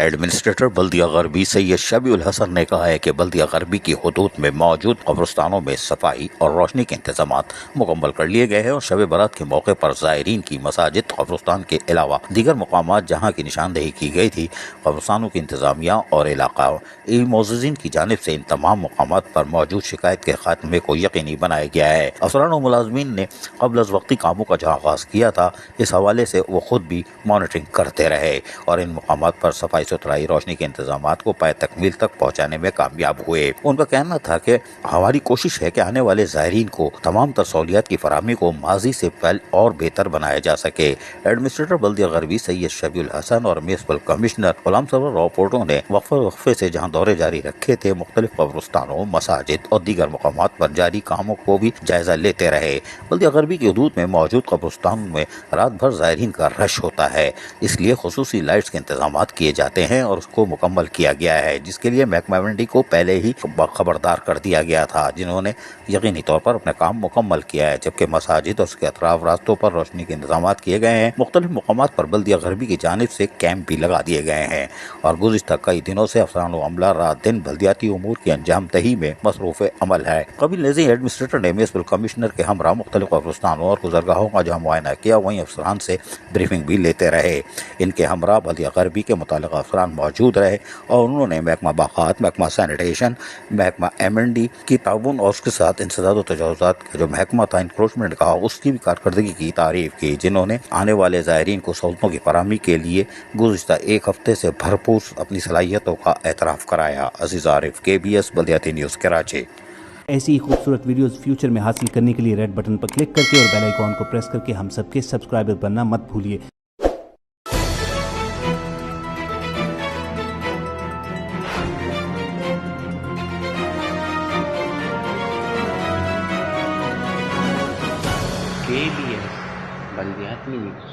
Administrator بلدیہ غربی سید شبیع الحسن نے کہا ہے کہ بلدیہ غربی کی حدود میں موجود قبرستانوں میں صفائی اور روشنی کے انتظامات مکمل کر لیے گئے ہیں اور شب برات کے موقع پر زائرین کی مساجد، قبرستان کے علاوہ دیگر مقامات جہاں کی نشاندہی کی گئی تھی، قبرستانوں کی انتظامیہ اور علاقائی معززین کی جانب سے ان تمام مقامات پر موجود شکایت کے خاتمے کو یقینی بنایا گیا ہے۔ افسران و ملازمین نے قبل از وقتی کاموں کا جہاں آغاز کیا تھا، اس حوالے سے وہ خود بھی مانیٹرنگ کرتے رہے اور ان مقامات پر صفائی ستھرائی، روشنی کے انتظامات کو پائے تکمیل تک پہنچانے میں کامیاب ہوئے۔ ان کا کہنا تھا کہ ہماری کوشش ہے کہ آنے والے زائرین کو تمام تر سہولیات کی فراہمی کو ماضی سے پہل اور بہتر بنایا جا سکے۔ ایڈمنسٹریٹر بلدیہ غربی سید شبیع الحسن اور میونسپل کمشنر غلام سرور راؤپورٹو نے وقفے سے جہاں دورے جاری رکھے تھے، مختلف قبرستانوں، مساجد اور دیگر مقامات پر جاری کاموں کو بھی جائزہ لیتے رہے۔ بلدیہ غربی کی حدود میں موجود قبرستانوں میں رات بھر زائرین کا رش ہوتا ہے، اس لیے خصوصی لائٹس کے انتظامات کیے جاتے ہیں اور اس کو مکمل کیا گیا ہے، جس کے لیے محکمہ ایمڈی کو پہلے ہی خبردار کر دیا گیا تھا، جنہوں نے یقینی طور پر اپنا کام مکمل کیا ہے۔ جبکہ مساجد اور اس کے اطراف راستوں پر روشنی کے انتظامات کیے گئے ہیں۔ مختلف مقامات پر بلدیہ غربی کی جانب سے کیمپ بھی لگا دیے گئے ہیں اور گزشتہ کئی دنوں سے افسران و عملہ رات دن بلدیاتی امور کی انجام دہی میں مصروف عمل ہے۔ قبل نظیر ایڈمنسٹریٹر نے میونسپل کمشنر کے ہمراہ مختلف قبرستانوں اور گزرگاہوں کا جہاں معائنہ کیا، وہیں افسران سے بریفنگ بھی لیتے رہے۔ ان کے ہمراہ بلدیہ غربی کے متعلقہ افسران موجود رہے اور انہوں نے محکمہ باغات، محکمہ سینیٹیشن، محکمہ ایمڈی کی تعاون اور اس کے ساتھ انسداد و تجاوزات کا جو محکمہ تھا، انکروچمنٹ کا، اس کی بھی کارکردگی کی تعریف کی، جنہوں نے آنے والے زائرین کو سہولتوں کی فراہمی کے لیے گزشتہ ایک ہفتے سے بھرپور اپنی صلاحیتوں کا اعتراف کرایا۔ عزیز عارف، KBS بلدیاتی نیوز، کراچی۔ ایسی ہی خوبصورت ویڈیوز فیوچر میں حاصل کرنے کے لیے ریڈ بٹن پر کلک کر کے اور بیل آئیکن کو پریس کر کے ہم سب کے سبسکرائبر بننا مت بھولیے۔ KBS بلدیاتی نیوز۔